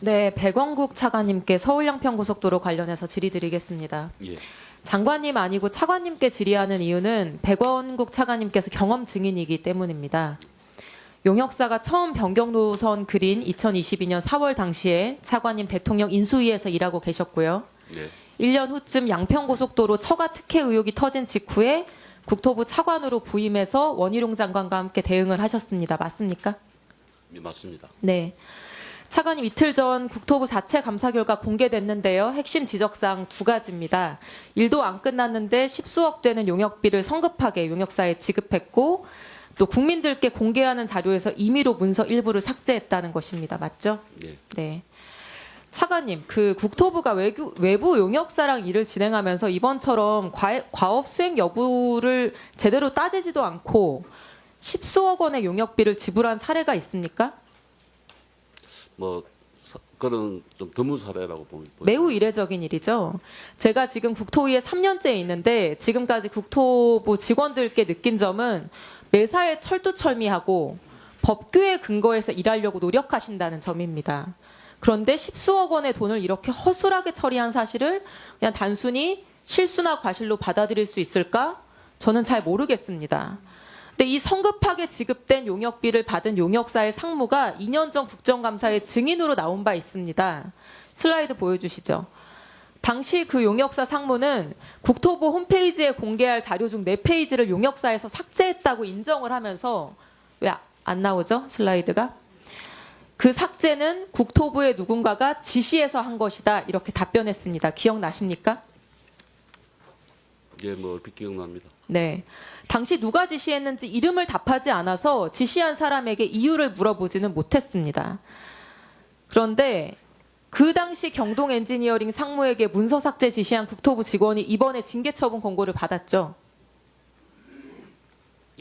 네, 백원국 차관님께 서울 양평고속도로 관련해서 질의드리겠습니다. 예. 장관님 아니고 차관님께 질의하는 이유는 백원국 차관님께서 경험 증인이기 때문입니다. 용역사가 처음 변경 노선 그린 2022년 4월 당시에 차관님 대통령 인수위에서 일하고 계셨고요. 네. 1년 후쯤 양평고속도로 처가 특혜 의혹이 터진 직후에 국토부 차관으로 부임해서 원희룡 장관과 함께 대응을 하셨습니다. 맞습니까? 예, 맞습니다. 네. 차관님 이틀 전 국토부 자체 감사 결과 공개됐는데요. 핵심 지적사항 두 가지입니다. 일도 안 끝났는데 10수억 되는 용역비를 성급하게 용역사에 지급했고 또 국민들께 공개하는 자료에서 임의로 문서 일부를 삭제했다는 것입니다. 맞죠? 네. 네. 차관님, 그 국토부가 외부 용역사랑 일을 진행하면서 이번처럼 과업 수행 여부를 제대로 따지지도 않고 10수억 원의 용역비를 지불한 사례가 있습니까? 그런 좀 드문 사례라고 봅니다. 매우 이례적인 일이죠. 제가 지금 국토위에 3년째 있는데 지금까지 국토부 직원들께 느낀 점은 매사에 철두철미하고 법규에 근거해서 일하려고 노력하신다는 점입니다. 그런데 10수억 원의 돈을 이렇게 허술하게 처리한 사실을 그냥 단순히 실수나 과실로 받아들일 수 있을까? 저는 잘 모르겠습니다. 근데 이 성급하게 지급된 용역비를 받은 용역사의 상무가 2년 전 국정감사에 증인으로 나온 바 있습니다. 슬라이드 보여주시죠. 당시 그 용역사 상무는 국토부 홈페이지에 공개할 자료 중 4페이지를 용역사에서 삭제했다고 인정을 하면서 왜 안 나오죠? 슬라이드가. 그 삭제는 국토부의 누군가가 지시해서 한 것이다. 이렇게 답변했습니다. 기억나십니까? 예, 얼핏 기억납니다. 네. 당시 누가 지시했는지 이름을 답하지 않아서 지시한 사람에게 이유를 물어보지는 못했습니다. 그런데 그 당시 경동 엔지니어링 상무에게 문서 삭제 지시한 국토부 직원이 이번에 징계 처분 권고를 받았죠.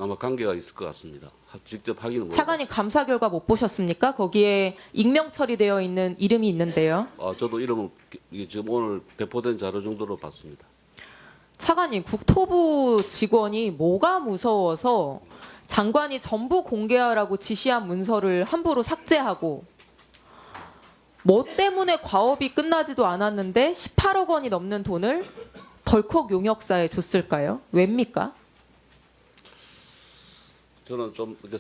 아마 관계가 있을 것 같습니다. 직접 확인은 못 차관님 감사 결과 못 보셨습니까? 거기에 익명 처리되어 있는 이름이 있는데요. 저도 이름은 이게 지금 오늘 배포된 자료 정도로 봤습니다. 차관님, 국토부 직원이 뭐가 무서워서 장관이 전부 공개하라고 지시한 문서를 함부로 삭제하고 뭐 때문에 과업이 끝나지도 않았는데 18억 원이 넘는 돈을 덜컥 용역사에 줬을까요? 왜입니까? 저는 좀 이렇게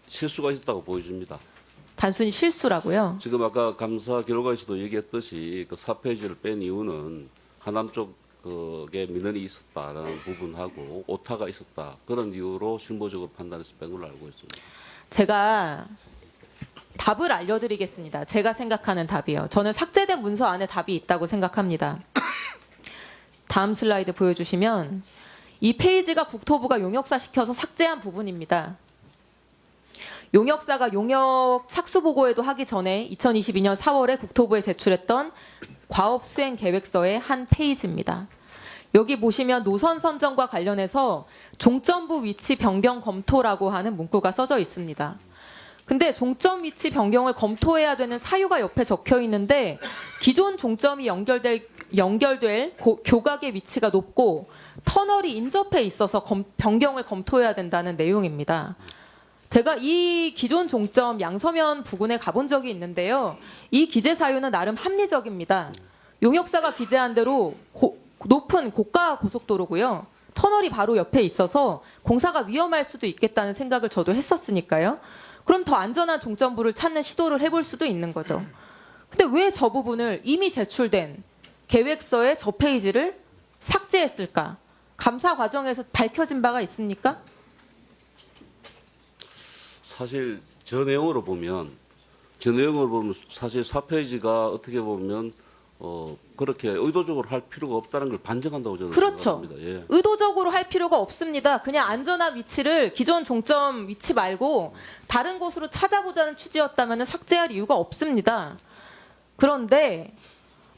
실수가 있었다고 보여집니다. 단순히 실수라고요? 지금 아까 감사 결과에서도 얘기했듯이 그 4페이지를 뺀 이유는 하남 쪽에 민원이 있었다라는 부분하고 오타가 있었다. 그런 이유로 실무적으로 판단해서 뺀 걸로 알고 있습니다. 제가 답을 알려드리겠습니다. 제가 생각하는 답이요. 저는 삭제된 문서 안에 답이 있다고 생각합니다. 다음 슬라이드 보여주시면 이 페이지가 국토부가 용역사 시켜서 삭제한 부분입니다. 용역사가 용역 착수 보고에도 하기 전에 2022년 4월에 국토부에 제출했던 과업 수행 계획서의 한 페이지입니다. 여기 보시면 노선 선정과 관련해서 종점부 위치 변경 검토라고 하는 문구가 써져 있습니다. 근데 종점 위치 변경을 검토해야 되는 사유가 옆에 적혀 있는데 기존 종점이 연결될 교각의 위치가 높고 터널이 인접해 있어서 변경을 검토해야 된다는 내용입니다. 제가 이 기존 종점 양서면 부근에 가본 적이 있는데요. 이 기재 사유는 나름 합리적입니다. 용역사가 기재한 대로 높은 고가 고속도로고요. 터널이 바로 옆에 있어서 공사가 위험할 수도 있겠다는 생각을 저도 했었으니까요. 그럼 더 안전한 종점부를 찾는 시도를 해볼 수도 있는 거죠. 근데 왜 저 부분을 이미 제출된 계획서의 저 페이지를 삭제했을까? 감사 과정에서 밝혀진 바가 있습니까? 사실 저 내용으로 보면 사실 4페이지가 어떻게 보면 그렇게 의도적으로 할 필요가 없다는 걸 반증한다고 저는 그렇죠. 생각합니다. 예. 의도적으로 할 필요가 없습니다. 그냥 안전한 위치를 기존 종점 위치 말고 다른 곳으로 찾아보자는 취지였다면 삭제할 이유가 없습니다. 그런데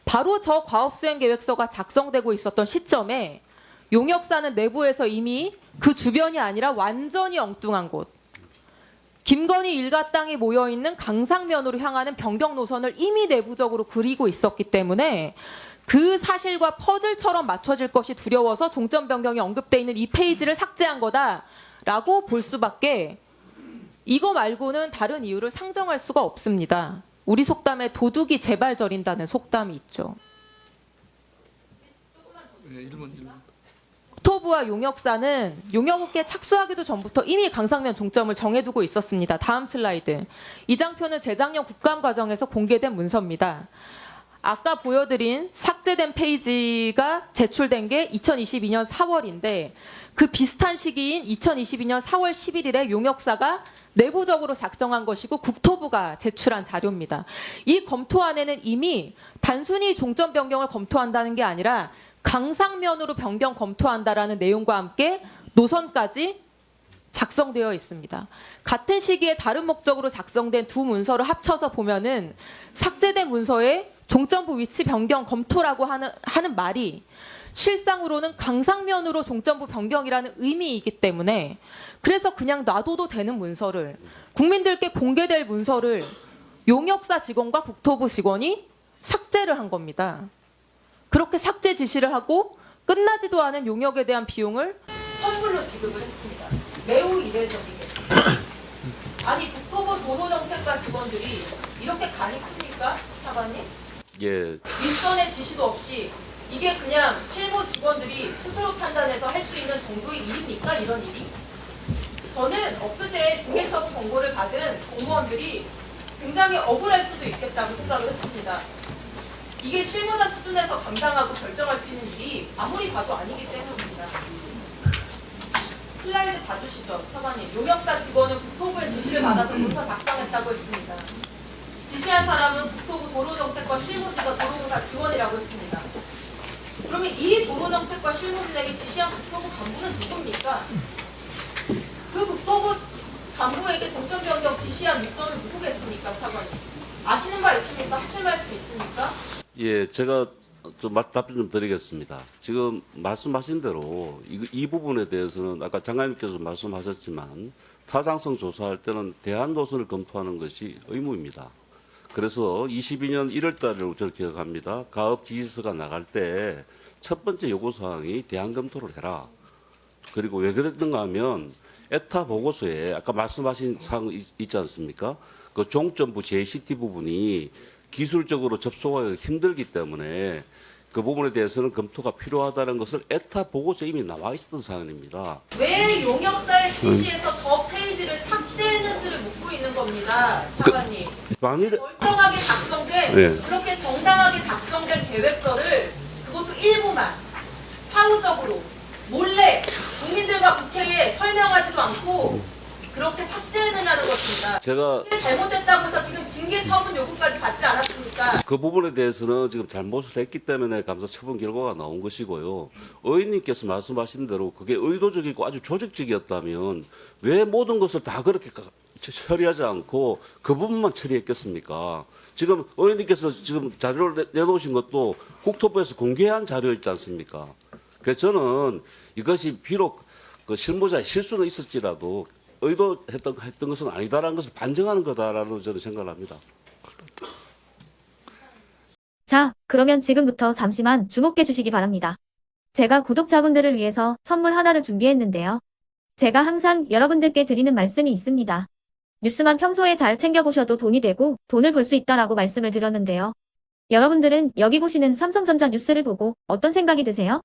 바로 저 과업수행계획서가 작성되고 있었던 시점에 용역사는 내부에서 이미 그 주변이 아니라 완전히 엉뚱한 곳, 김건희 일가 땅이 모여있는 강상면으로 향하는 변경 노선을 이미 내부적으로 그리고 있었기 때문에 그 사실과 퍼즐처럼 맞춰질 것이 두려워서 종점 변경이 언급돼 있는 이 페이지를 삭제한 거다라고 볼 수밖에 이거 말고는 다른 이유를 상정할 수가 없습니다. 우리 속담에 도둑이 제발 저린다는 속담이 있죠. 국토부와 용역사는 용역업계 착수하기도 전부터 이미 강상면 종점을 정해두고 있었습니다. 다음 슬라이드. 이 장표는 재작년 국감 과정에서 공개된 문서입니다. 아까 보여드린 삭제된 페이지가 제출된 게 2022년 4월인데 그 비슷한 시기인 2022년 4월 11일에 용역사가 내부적으로 작성한 것이고 국토부가 제출한 자료입니다. 이 검토안에는 이미 단순히 종점 변경을 검토한다는 게 아니라 강상면으로 변경 검토한다라는 내용과 함께 노선까지 작성되어 있습니다. 같은 시기에 다른 목적으로 작성된 두 문서를 합쳐서 보면은 삭제된 문서에 종점부 위치 변경 검토라고 하는 말이 실상으로는 강상면으로 종점부 변경이라는 의미이기 때문에 그래서 그냥 놔둬도 되는 문서를 국민들께 공개될 문서를 용역사 직원과 국토부 직원이 삭제를 한 겁니다. 그렇게 삭제 지시를 하고 끝나지도 않은 용역에 대한 비용을 선불로 지급을 했습니다. 매우 이례적이게. 아니 국토부 도로정책과 직원들이 이렇게 간이 큽니까? 사관님? 예, 윗선의 지시도 없이 이게 그냥 실무 직원들이 스스로 판단해서 할 수 있는 정도의 일입니까? 이런 일이? 저는 엊그제 징계처분 권고를 받은 공무원들이 굉장히 억울할 수도 있겠다고 생각을 했습니다. 이게 실무자 수준에서 감당하고 결정할 수 있는 일이 아무리 봐도 아니기 때문입니다. 슬라이드 봐주시죠, 차관님. 용역사 직원은 국토부의 지시를 받아서 문서 작성했다고 했습니다. 지시한 사람은 국토부 도로정책과 실무지가 도로공사 직원이라고 했습니다. 그러면 이 도로정책과 실무진에게 지시한 국토부 간부는 누굽니까? 그 국토부 간부에게 동점 변경 지시한 윗선은 누구겠습니까, 차관님? 아시는 바 있습니까? 하실 말씀 있습니까? 예, 제가 좀 답변 좀 드리겠습니다. 지금 말씀하신 대로 이 부분에 대해서는 아까 장관님께서 말씀하셨지만 타당성 조사할 때는 대안 노선을 검토하는 것이 의무입니다. 그래서 22년 1월 달을 저는 기억합니다. 가업 지시서가 나갈 때 첫 번째 요구사항이 대안 검토를 해라. 그리고 왜 그랬는가 하면 에타 보고서에 아까 말씀하신 사항 있지 않습니까? 그 종점부 JCT 부분이 기술적으로 접속하기 힘들기 때문에 그 부분에 대해서는 검토가 필요하다는 것을 에타 보고서에 이미 나와 있었던 사안입니다. 왜 용역사의 지시에서 저 페이지를 삭제했는지를 묻고 있는 겁니다, 사관님. 만일에 멀쩡하게 작성된, 네. 그렇게 정당하게 작성된 계획서를 그것도 일부만 사후적으로 몰래 국민들과 국회에 설명하지도 않고 그렇게 삭제했느냐는 것입니다. 제가 이게 잘못됐다고 해서 지금 징계 처분 요구까지 받지 않았습니까? 그 부분에 대해서는 지금 잘못을 했기 때문에 감사 처분 결과가 나온 것이고요. 의원님께서 말씀하신 대로 그게 의도적이고 아주 조직적이었다면 왜 모든 것을 다 그렇게 처리하지 않고 그 부분만 처리했겠습니까? 지금 의원님께서 지금 자료를 내놓으신 것도 국토부에서 공개한 자료 있지 않습니까? 그래서 저는 이것이 비록 그 실무자의 실수는 있었지라도 의도했던 것은 아니다라는 것을 반증하는 거다라는 저는 생각을 합니다. 자, 그러면 지금부터 잠시만 주목해 주시기 바랍니다. 제가 구독자분들을 위해서 선물 하나를 준비했는데요. 제가 항상 여러분들께 드리는 말씀이 있습니다. 뉴스만 평소에 잘 챙겨보셔도 돈이 되고 돈을 벌 수 있다라고 말씀을 드렸는데요. 여러분들은 여기 보시는 삼성전자 뉴스를 보고 어떤 생각이 드세요?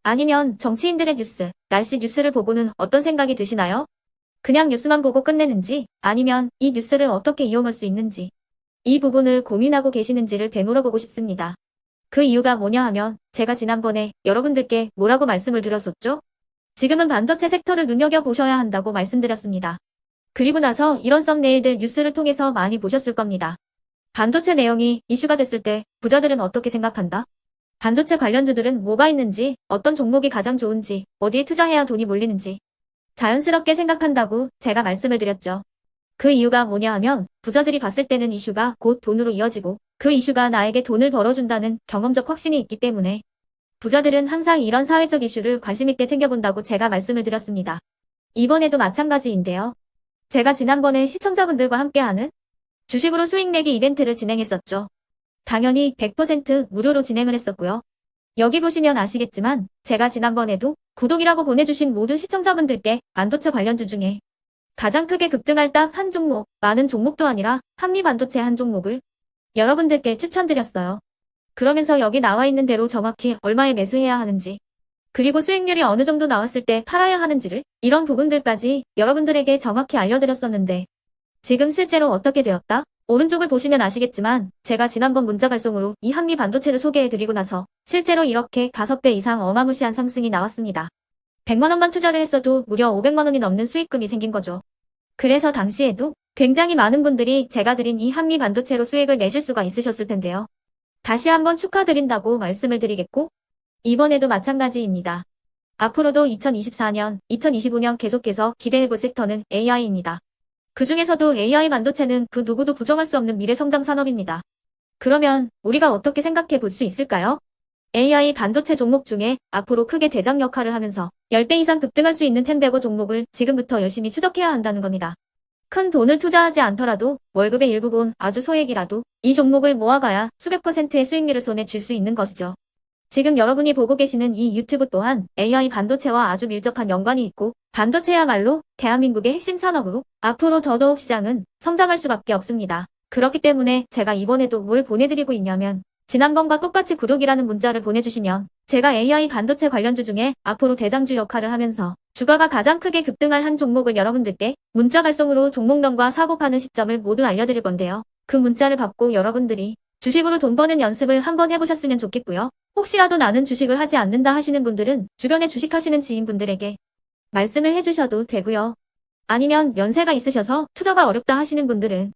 아니면 정치인들의 뉴스, 날씨 뉴스를 보고는 어떤 생각이 드시나요? 그냥 뉴스만 보고 끝내는지 아니면 이 뉴스를 어떻게 이용할 수 있는지 이 부분을 고민하고 계시는지를 되물어보고 싶습니다. 그 이유가 뭐냐 하면 제가 지난번에 여러분들께 뭐라고 말씀을 드렸었죠? 지금은 반도체 섹터를 눈여겨보셔야 한다고 말씀드렸습니다. 그리고 나서 이런 썸네일들 뉴스를 통해서 많이 보셨을 겁니다. 반도체 내용이 이슈가 됐을 때 부자들은 어떻게 생각한다? 반도체 관련주들은 뭐가 있는지, 어떤 종목이 가장 좋은지, 어디에 투자해야 돈이 몰리는지 자연스럽게 생각한다고 제가 말씀을 드렸죠. 그 이유가 뭐냐 하면 부자들이 봤을 때는 이슈가 곧 돈으로 이어지고 그 이슈가 나에게 돈을 벌어준다는 경험적 확신이 있기 때문에 부자들은 항상 이런 사회적 이슈를 관심 있게 챙겨본다고 제가 말씀을 드렸습니다. 이번에도 마찬가지인데요. 제가 지난번에 시청자분들과 함께하는 주식으로 수익 내기 이벤트를 진행했었죠. 당연히 100% 무료로 진행을 했었고요. 여기 보시면 아시겠지만 제가 지난번에도 구독이라고 보내주신 모든 시청자분들께 반도체 관련주 중에 가장 크게 급등할 딱 한 종목, 많은 종목도 아니라 한미 반도체 한 종목을 여러분들께 추천드렸어요. 그러면서 여기 나와 있는 대로 정확히 얼마에 매수해야 하는지, 그리고 수익률이 어느 정도 나왔을 때 팔아야 하는지를, 이런 부분들까지 여러분들에게 정확히 알려드렸었는데 지금 실제로 어떻게 되었다? 오른쪽을 보시면 아시겠지만 제가 지난번 문자 발송으로 이 한미 반도체를 소개해드리고 나서 실제로 이렇게 5배 이상 어마무시한 상승이 나왔습니다. 100만 원만 투자를 했어도 무려 500만 원이 넘는 수익금이 생긴 거죠. 그래서 당시에도 굉장히 많은 분들이 제가 드린 이 한미 반도체로 수익을 내실 수가 있으셨을 텐데요. 다시 한번 축하드린다고 말씀을 드리겠고, 이번에도 마찬가지입니다. 앞으로도 2024년, 2025년 계속해서 기대해볼 섹터는 AI입니다. 그 중에서도 AI 반도체는 그 누구도 부정할 수 없는 미래 성장 산업입니다. 그러면 우리가 어떻게 생각해 볼 수 있을까요? AI 반도체 종목 중에 앞으로 크게 대장 역할을 하면서 10배 이상 급등할 수 있는 텐베고 종목을 지금부터 열심히 추적해야 한다는 겁니다. 큰 돈을 투자하지 않더라도 월급의 일부분 아주 소액이라도 이 종목을 모아가야 수백 %의 수익률을 손에 쥘 수 있는 것이죠. 지금 여러분이 보고 계시는 이 유튜브 또한 AI 반도체와 아주 밀접한 연관이 있고 반도체야말로 대한민국의 핵심 산업으로 앞으로 더더욱 시장은 성장할 수밖에 없습니다. 그렇기 때문에 제가 이번에도 뭘 보내드리고 있냐면 지난번과 똑같이 구독이라는 문자를 보내주시면 제가 AI 반도체 관련주 중에 앞으로 대장주 역할을 하면서 주가가 가장 크게 급등할 한 종목을 여러분들께 문자 발송으로 종목명과 사고 파는 시점을 모두 알려드릴 건데요. 그 문자를 받고 여러분들이 주식으로 돈 버는 연습을 한번 해보셨으면 좋겠고요. 혹시라도 나는 주식을 하지 않는다 하시는 분들은 주변에 주식하시는 지인분들에게 말씀을 해주셔도 되고요. 아니면 연세가 있으셔서 투자가 어렵다 하시는 분들은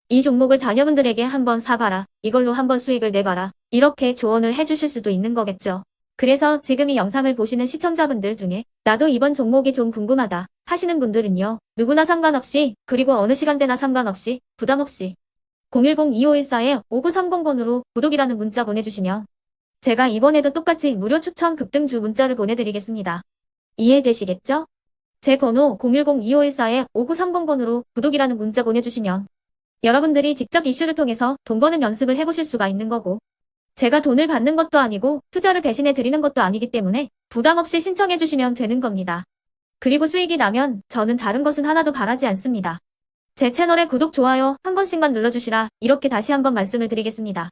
이 종목을 자녀분들에게 한번 사봐라, 이걸로 한번 수익을 내봐라, 이렇게 조언을 해주실 수도 있는 거겠죠. 그래서 지금 이 영상을 보시는 시청자분들 중에 나도 이번 종목이 좀 궁금하다 하시는 분들은요. 누구나 상관없이, 그리고 어느 시간대나 상관없이 부담 없이 010-2514-5930번으로 구독이라는 문자 보내주시면 제가 이번에도 똑같이 무료 추천 급등주 문자를 보내드리겠습니다. 이해되시겠죠? 제 번호 010-2514-5930번으로 구독이라는 문자 보내주시면 여러분들이 직접 이슈를 통해서 돈 버는 연습을 해보실 수가 있는 거고, 제가 돈을 받는 것도 아니고 투자를 대신해 드리는 것도 아니기 때문에 부담 없이 신청해 주시면 되는 겁니다. 그리고 수익이 나면 저는 다른 것은 하나도 바라지 않습니다. 제 채널에 구독, 좋아요 한 번씩만 눌러주시라, 이렇게 다시 한번 말씀을 드리겠습니다.